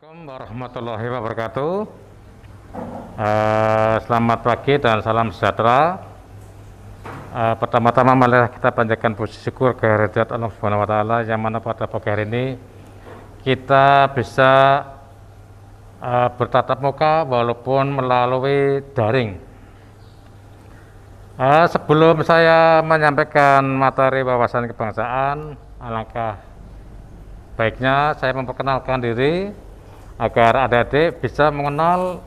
Assalamualaikum warahmatullahi wabarakatuh. Selamat pagi dan salam sejahtera. Pertama-tama marilah kita panjatkan puji syukur kehadirat Allah Subhanahu wa taala yang mana pada pagi hari ini kita bisa bertatap muka walaupun melalui daring. Sebelum saya menyampaikan materi wawasan kebangsaan, alangkah baiknya saya memperkenalkan diri agar adik-adik bisa mengenal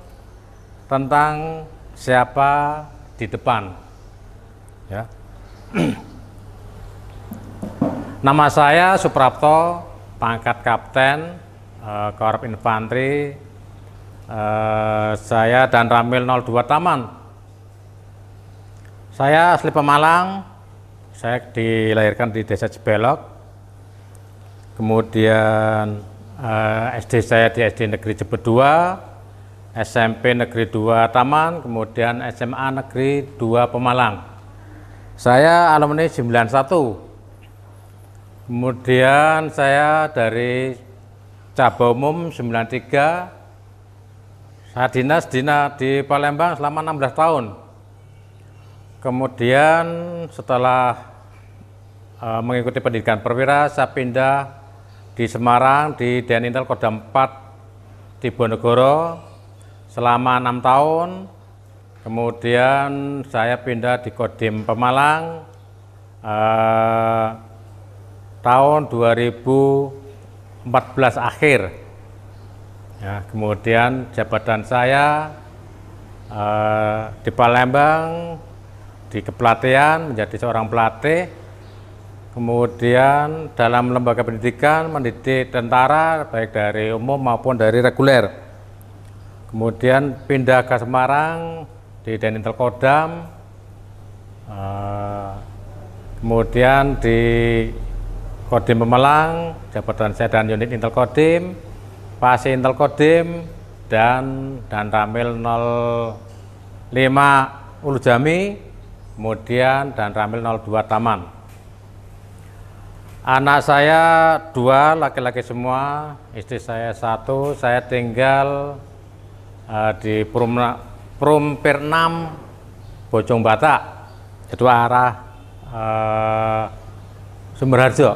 tentang siapa di depan. Ya. Nama saya Suprapto, pangkat Kapten, Korps Infanteri. Saya dan Ramil 02 Taman. Saya asli Pemalang. Saya dilahirkan di Desa Cibelok. Kemudian SD saya di SD Negeri Jebet 2, SMP Negeri 2 Taman, kemudian SMA Negeri 2 Pemalang. Saya alumni 91. Kemudian saya dari cabang umum 93. Saya dinas di Palembang selama 16 tahun. Kemudian setelah mengikuti pendidikan perwira, saya pindah di Semarang di Denintel Kodam 4 di Bonegoro selama 6 tahun. Kemudian saya pindah di Kodim Pemalang tahun 2014 akhir. Ya, kemudian jabatan saya di Palembang di kepelatihan menjadi seorang pelatih. Kemudian dalam lembaga pendidikan mendidik tentara baik dari umum maupun dari reguler. Kemudian pindah ke Semarang di Denintel Kodam. Kemudian di Kodim Pemalang jabatan saya dan unit Intel Kodim, Pasi Intel Kodim dan Ramil 05 Ulu Jami, kemudian dan Ramil 02 Taman. Anak saya 2, laki-laki semua, istri saya 1, saya tinggal di Perumpir 6, Bojong Batak, itu arah Sumberharjo.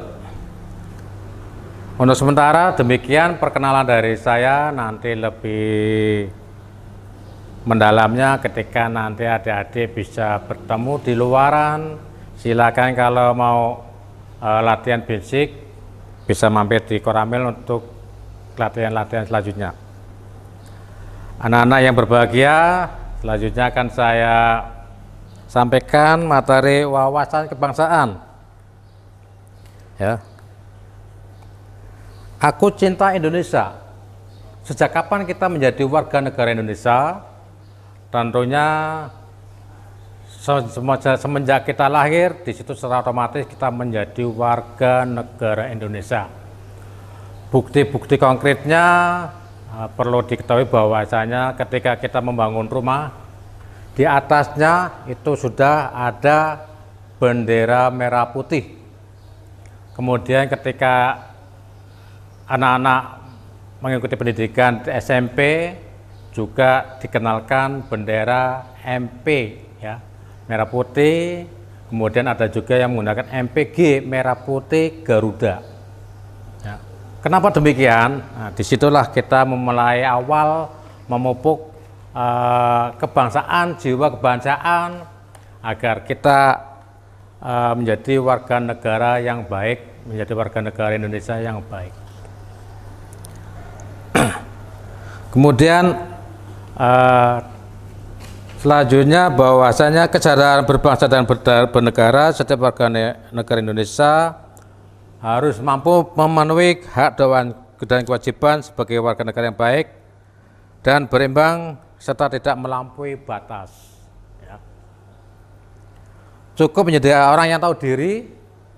Untuk sementara demikian perkenalan dari saya, nanti lebih mendalamnya ketika nanti adik-adik bisa bertemu di luaran. Silakan kalau mau latihan basic bisa mampir di Koramil untuk latihan-latihan selanjutnya. Anak-anak yang berbahagia, selanjutnya akan saya sampaikan materi wawasan kebangsaan. Ya. Aku cinta Indonesia. Sejak kapan kita menjadi warga negara Indonesia? Tentunya semenjak kita lahir, di situ secara otomatis kita menjadi warga negara Indonesia. Bukti-bukti konkretnya perlu diketahui bahwasanya ketika kita membangun rumah, di atasnya itu sudah ada bendera merah putih. Kemudian ketika anak-anak mengikuti pendidikan di SMP, juga dikenalkan bendera MP, ya. Merah putih, kemudian ada juga yang menggunakan MPG merah putih Garuda. Ya. Kenapa demikian? Nah, disitulah kita memulai awal memupuk kebangsaan, jiwa kebangsaan agar kita menjadi warga negara yang baik, menjadi warga negara Indonesia yang baik. Kemudian selanjutnya bahwasanya kesadaran berbangsa dan bernegara setiap warga negara Indonesia harus mampu memenuhi hak dan kewajiban sebagai warga negara yang baik dan berimbang serta tidak melampaui batas. Ya. Cukup menjadi orang yang tahu diri,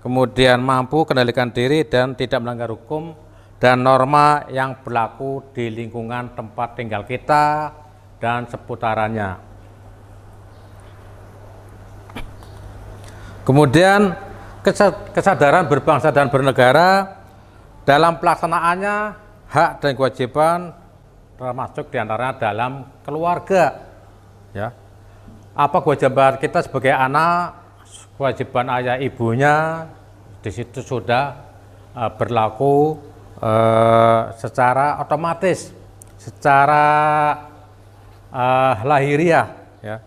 kemudian mampu kendalikan diri dan tidak melanggar hukum dan norma yang berlaku di lingkungan tempat tinggal kita dan seputarannya. Kemudian kesadaran berbangsa dan bernegara dalam pelaksanaannya hak dan kewajiban termasuk diantaranya dalam keluarga. Ya, apa kewajiban kita sebagai anak, kewajiban ayah ibunya di situ sudah berlaku secara otomatis, secara lahiriah. Ya.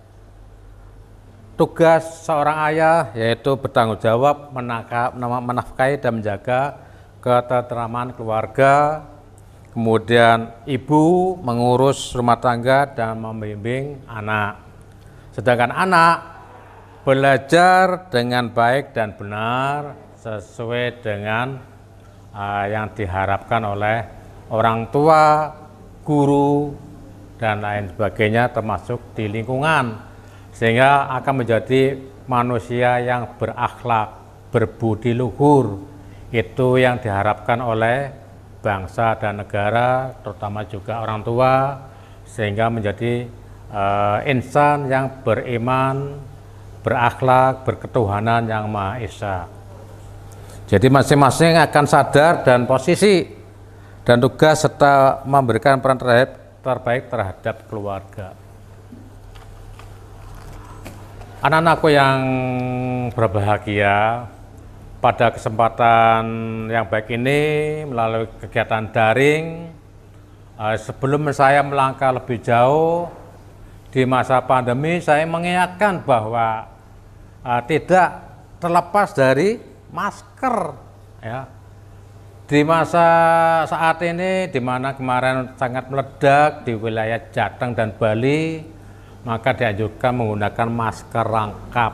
Tugas seorang ayah yaitu bertanggung jawab menafkahi dan menjaga ketentraman keluarga, kemudian ibu mengurus rumah tangga dan membimbing anak. Sedangkan anak belajar dengan baik dan benar sesuai dengan yang diharapkan oleh orang tua, guru, dan lain sebagainya termasuk di lingkungan. Sehingga akan menjadi manusia yang berakhlak, berbudi luhur. Itu yang diharapkan oleh bangsa dan negara, terutama juga orang tua, sehingga menjadi insan yang beriman, berakhlak, berketuhanan yang Maha Esa. Jadi masing-masing akan sadar dan posisi dan tugas serta memberikan peran terbaik terhadap keluarga. Anak-anakku yang berbahagia, pada kesempatan yang baik ini melalui kegiatan daring, sebelum saya melangkah lebih jauh di masa pandemi, saya mengingatkan bahwa tidak terlepas dari masker. Ya. Di masa saat ini, di mana kemarin sangat meledak di wilayah Jateng dan Bali, maka dianjurkan menggunakan masker rangkap,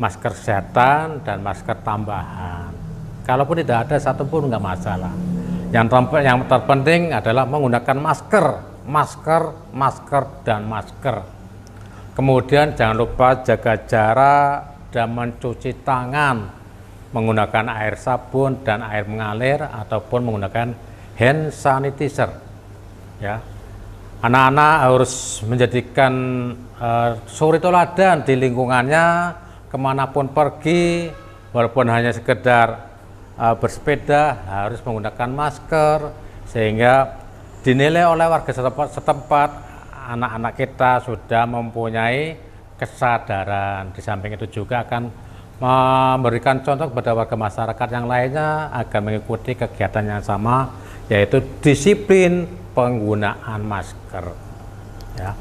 masker kesehatan, dan masker tambahan. Kalaupun tidak ada satupun nggak masalah. Yang terpenting adalah menggunakan masker, dan masker. Kemudian jangan lupa jaga jarak dan mencuci tangan menggunakan air sabun dan air mengalir ataupun menggunakan hand sanitizer. Ya. Anak-anak harus menjadikan suri teladan di lingkungannya, kemanapun pergi, walaupun hanya sekedar bersepeda harus menggunakan masker, sehingga dinilai oleh warga setempat anak-anak kita sudah mempunyai kesadaran. Di samping itu juga akan memberikan contoh kepada warga masyarakat yang lainnya agar mengikuti kegiatan yang sama, yaitu disiplin penggunaan masker. Ya.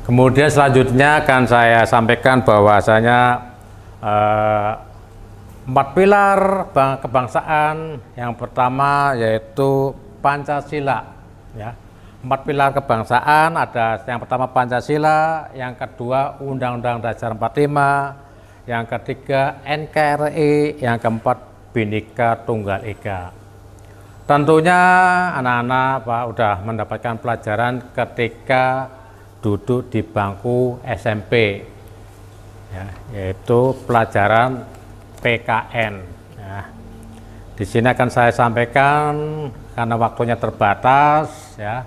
Kemudian selanjutnya akan saya sampaikan bahwasanya 4 pilar kebangsaan. Yang pertama yaitu Pancasila. Ya. 4 pilar kebangsaan ada yang pertama Pancasila, yang kedua Undang-Undang Dasar 45, yang ketiga NKRI, yang keempat Bhinneka Tunggal Ika. Tentunya anak-anak udah mendapatkan pelajaran ketika duduk di bangku SMP, ya, yaitu pelajaran PKN. Ya. Di sini akan saya sampaikan karena waktunya terbatas. Ya.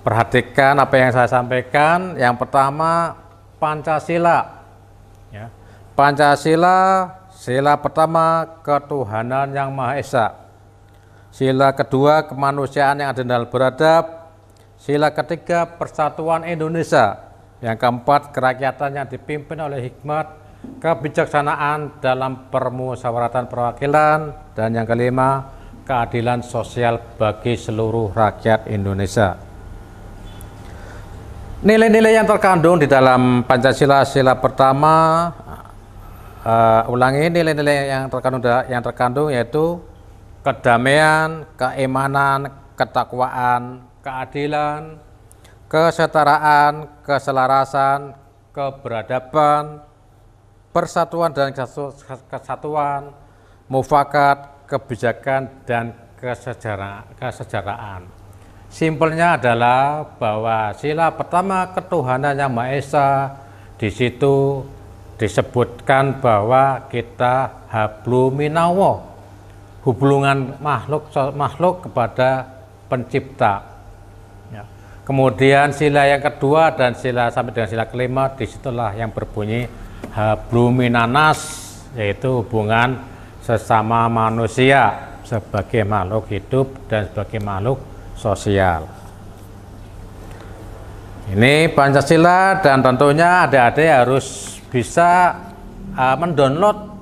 Perhatikan apa yang saya sampaikan. Yang pertama Pancasila. Ya. Pancasila, sila pertama ketuhanan yang Maha Esa. Sila kedua kemanusiaan yang adil dan beradab. Sila ketiga persatuan Indonesia. Yang keempat kerakyatan yang dipimpin oleh hikmat, kebijaksanaan dalam permusyawaratan perwakilan. Dan yang kelima keadilan sosial bagi seluruh rakyat Indonesia. Nilai-nilai yang terkandung di dalam Pancasila sila pertama, ulangi, nilai-nilai yang terkandung yaitu kedamaian, keimanan, ketakwaan, keadilan, kesetaraan, keselarasan, keberadaban, persatuan dan kesatuan, mufakat, kebijakan, dan kesejahteraan. Simpelnya adalah bahwa sila pertama ketuhanan yang Maha Esa, di situ disebutkan bahwa kita hablu minallah, hubungan makhluk kepada pencipta. Ya. Kemudian sila yang kedua dan sila sampai dengan sila kelima, disitulah yang berbunyi hablu minanas, yaitu hubungan sesama manusia. sebagai makhluk hidup dan sebagai makhluk sosial. Ini Pancasila, dan tentunya adik-adik harus bisa mendownload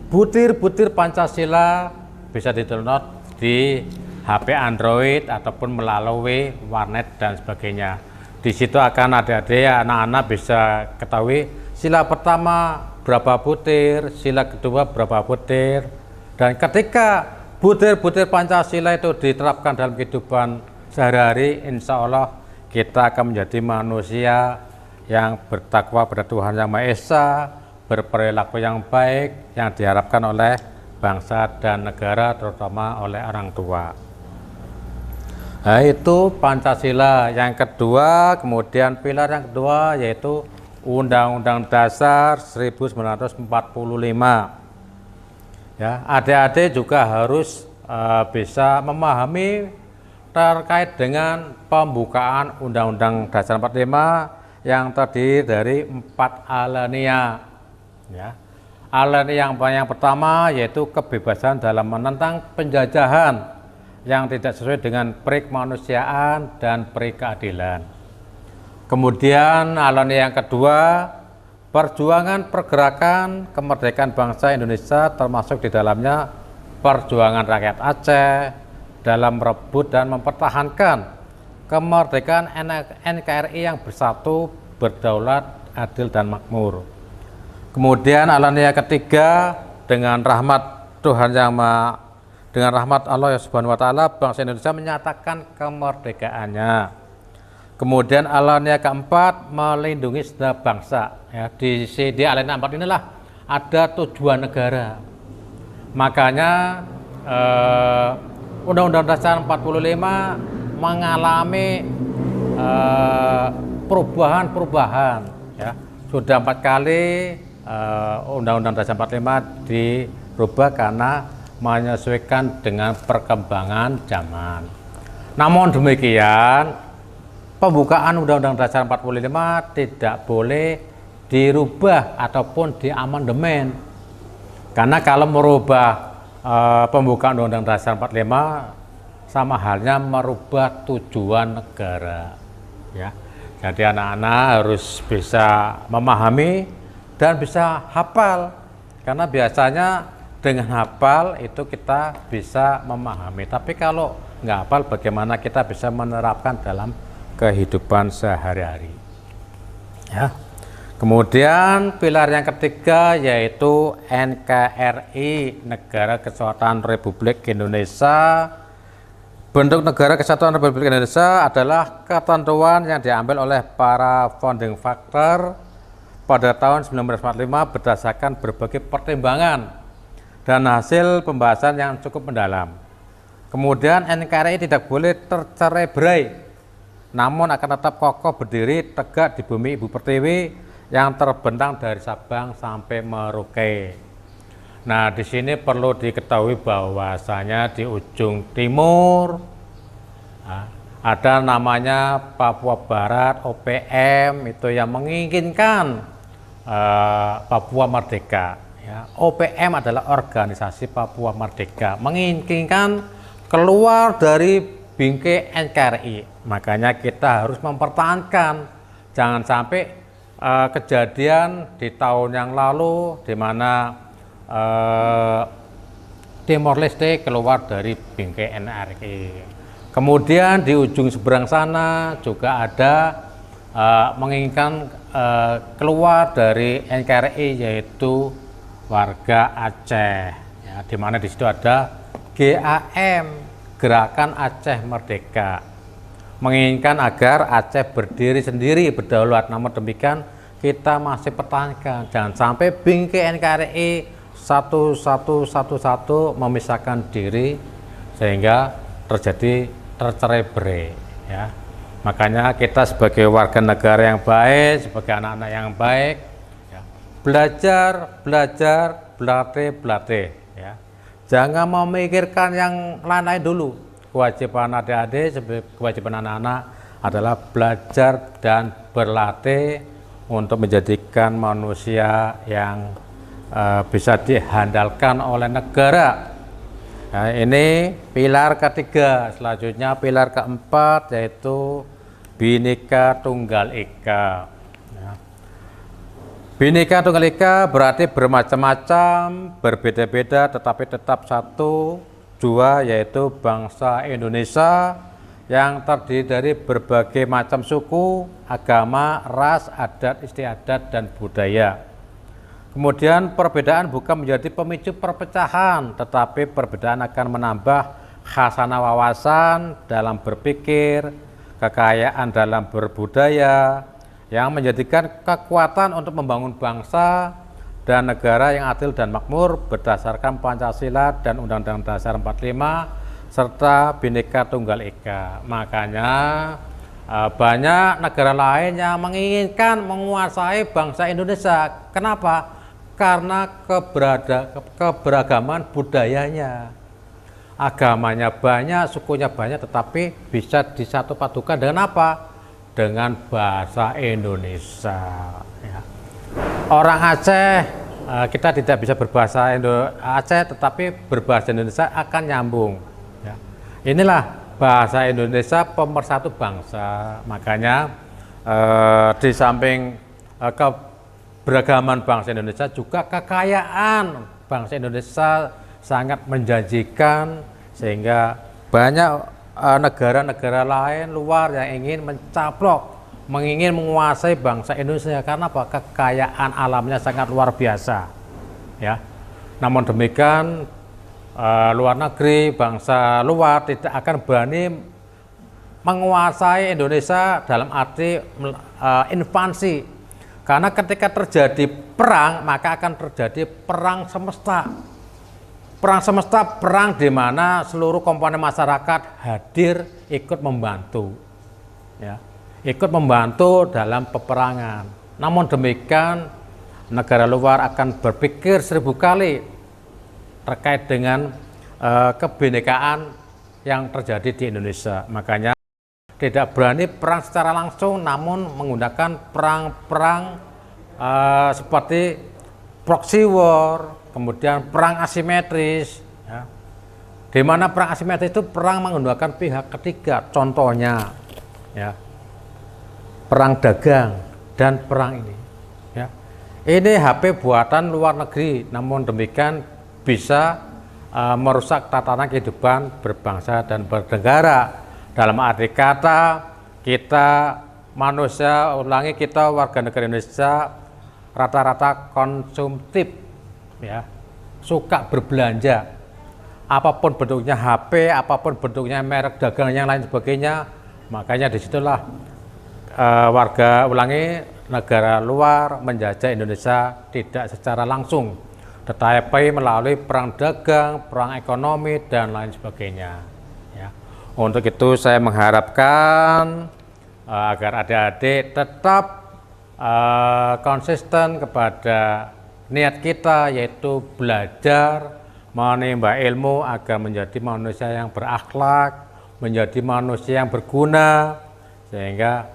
butir-butir Pancasila, bisa di-download di HP Android ataupun melalui warnet dan sebagainya. Di situ akan adik-adik anak-anak bisa ketahui sila pertama berapa butir, sila kedua berapa butir, dan ketika butir-butir Pancasila itu diterapkan dalam kehidupan sehari-hari, insya Allah kita akan menjadi manusia yang bertakwa pada Tuhan Yang Maha Esa, berperilaku yang baik yang diharapkan oleh bangsa dan negara, terutama oleh orang tua. Nah, itu Pancasila. Yang kedua, kemudian pilar yang kedua yaitu Undang-Undang Dasar 1945. Ya, adik-adik juga harus bisa memahami terkait dengan pembukaan Undang-Undang Dasar 45 yang terdiri dari 4 alinea. Ya. Alinea yang pertama yaitu kebebasan dalam menentang penjajahan yang tidak sesuai dengan peri kemanusiaan dan peri keadilan. Kemudian alinea yang kedua, perjuangan pergerakan kemerdekaan bangsa Indonesia, termasuk di dalamnya perjuangan rakyat Aceh dalam merebut dan mempertahankan kemerdekaan NKRI yang bersatu, berdaulat, adil dan makmur. Kemudian alinea ketiga, dengan rahmat Tuhan Yang Maha, dengan rahmat Allah Subhanahu wa taala, bangsa Indonesia menyatakan kemerdekaannya. Kemudian alinea keempat, melindungi segenap bangsa. Ya, di alinea 4 inilah ada tujuan negara. Makanya Undang-Undang Dasar 45 mengalami perubahan-perubahan. Ya. Sudah 4 kali Undang-Undang Dasar 45 dirubah karena menyesuaikan dengan perkembangan zaman. Namun demikian, pembukaan Undang-Undang Dasar 45 tidak boleh dirubah ataupun diamandemen. Karena kalau merubah pembukaan Undang-Undang Dasar 45 sama halnya merubah tujuan negara. Ya. Jadi anak-anak harus bisa memahami dan bisa hafal, karena biasanya dengan hafal itu kita bisa memahami. Tapi kalau nggak hafal, bagaimana kita bisa menerapkan dalam kehidupan sehari-hari? Ya. Kemudian pilar yang ketiga yaitu NKRI, Negara Kesatuan Republik Indonesia. Bentuk Negara Kesatuan Republik Indonesia adalah ketentuan yang diambil oleh para founding father pada tahun 1945 berdasarkan berbagai pertimbangan dan hasil pembahasan yang cukup mendalam. Kemudian NKRI tidak boleh tercerai-berai, namun akan tetap kokoh berdiri tegak di bumi Ibu Pertiwi yang terbentang dari Sabang sampai Merauke. Nah, di sini perlu diketahui bahwasanya di ujung timur ada namanya Papua Barat, OPM, itu yang menginginkan Papua Merdeka. Ya, OPM adalah organisasi Papua Merdeka, menginginkan keluar dari bingkai NKRI. Makanya kita harus mempertahankan, jangan sampai kejadian di tahun yang lalu di mana Timor Leste keluar dari bingkai NKRI. Kemudian di ujung seberang sana juga ada menginginkan keluar dari NKRI, yaitu warga Aceh. Ya, di mana di situ ada GAM, Gerakan Aceh Merdeka, menginginkan agar Aceh berdiri sendiri, berdaulat. Namun demikian kita masih pertahankan, jangan sampai bingkai NKRI satu memisahkan diri sehingga terjadi tercerai-berai. Ya. Makanya kita sebagai warga negara yang baik, sebagai anak-anak yang baik, ya, belajar, berlatih. Ya. Jangan memikirkan yang lain-lain dulu. Kewajiban adik-adik, kewajiban anak-anak adalah belajar dan berlatih untuk menjadikan manusia yang bisa dihandalkan oleh negara. Nah, ini pilar ketiga. Selanjutnya pilar keempat yaitu Bhinneka Tunggal Ika. Ya. Bhinneka Tunggal Ika berarti bermacam-macam, berbeda-beda, tetapi tetap satu, dua, yaitu bangsa Indonesia yang terdiri dari berbagai macam suku, agama, ras, adat, istiadat, dan budaya. Kemudian perbedaan bukan menjadi pemicu perpecahan, tetapi perbedaan akan menambah khasanah wawasan dalam berpikir, kekayaan dalam berbudaya, yang menjadikan kekuatan untuk membangun bangsa dan negara yang adil dan makmur berdasarkan Pancasila dan Undang-Undang Dasar 45 serta Bhinneka Tunggal Ika. Makanya banyak negara lain yang menginginkan menguasai bangsa Indonesia. Kenapa? Karena keberagaman budayanya, agamanya banyak, sukunya banyak, tetapi bisa disatu padukan dengan apa? Dengan bahasa Indonesia. Ya. Orang Aceh, kita tidak bisa berbahasa Aceh, tetapi berbahasa Indonesia akan nyambung. Ya. Inilah bahasa Indonesia pemersatu bangsa. Makanya di samping keberagaman bangsa Indonesia, juga kekayaan bangsa Indonesia sangat menjanjikan, sehingga banyak negara-negara lain luar yang ingin mencaplok, ingin menguasai bangsa Indonesia. Karena apa? Kekayaan alamnya sangat luar biasa. Ya. Namun demikian, luar negeri, bangsa luar tidak akan berani menguasai Indonesia dalam arti invasi. Karena ketika terjadi perang, maka akan terjadi perang semesta. Perang semesta, perang di mana seluruh komponen masyarakat hadir ikut membantu. Ya, ikut membantu dalam peperangan. Namun demikian, negara luar akan berpikir 1000 kali terkait dengan kebinekaan yang terjadi di Indonesia. Makanya tidak berani perang secara langsung, namun menggunakan perang-perang seperti proxy war, kemudian perang asimetris. Ya. Di mana perang asimetris itu perang menggunakan pihak ketiga. Contohnya, ya, perang dagang dan perang ini. Ya. Ini HP buatan luar negeri, namun demikian bisa merusak tatanan kehidupan berbangsa dan bernegara. Dalam arti kata, kita manusia, kita warga negara Indonesia rata-rata konsumtif, ya, suka berbelanja, apapun bentuknya HP, apapun bentuknya merek dagang yang lain sebagainya. Makanya disitulah negara luar menjajah Indonesia tidak secara langsung, tetapi melalui perang dagang, perang ekonomi, dan lain sebagainya. Untuk itu saya mengharapkan agar adik-adik tetap konsisten kepada niat kita, yaitu belajar, menimba ilmu agar menjadi manusia yang berakhlak, menjadi manusia yang berguna, sehingga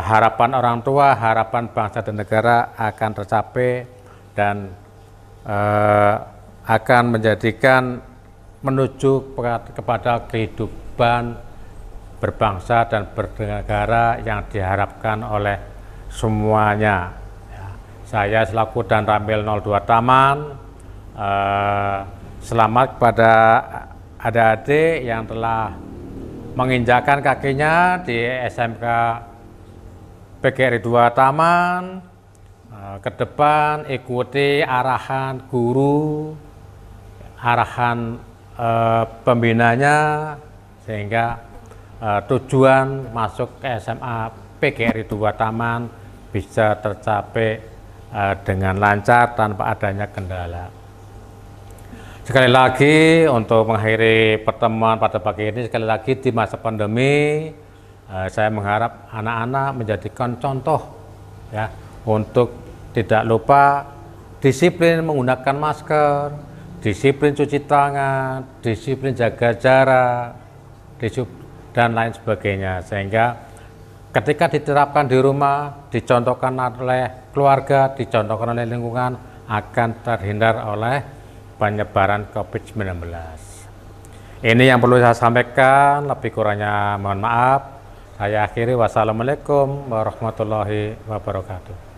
harapan orang tua, harapan bangsa dan negara akan tercapai dan akan menjadikan menuju kepada kehidupan berbangsa dan bernegara yang diharapkan oleh semuanya. Ya, saya selaku Dan Ramil 02 Taman, selamat kepada adik-adik yang telah menginjakkan kakinya di SMK PGRI 2 Taman. Ke depan ikuti arahan guru, arahan pembinanya, sehingga tujuan masuk ke SMA PGRI 2 Taman bisa tercapai dengan lancar tanpa adanya kendala. Sekali lagi untuk mengakhiri pertemuan pada pagi ini, sekali lagi di masa pandemi, saya mengharap anak-anak menjadikan contoh, ya, untuk tidak lupa disiplin menggunakan masker, disiplin cuci tangan, disiplin jaga jarak, dan lain sebagainya. Sehingga ketika diterapkan di rumah, dicontohkan oleh keluarga, dicontohkan oleh lingkungan, akan terhindar oleh penyebaran COVID-19. Ini yang perlu saya sampaikan, lebih kurangnya mohon maaf. Saya akhiri, wassalamualaikum warahmatullahi wabarakatuh.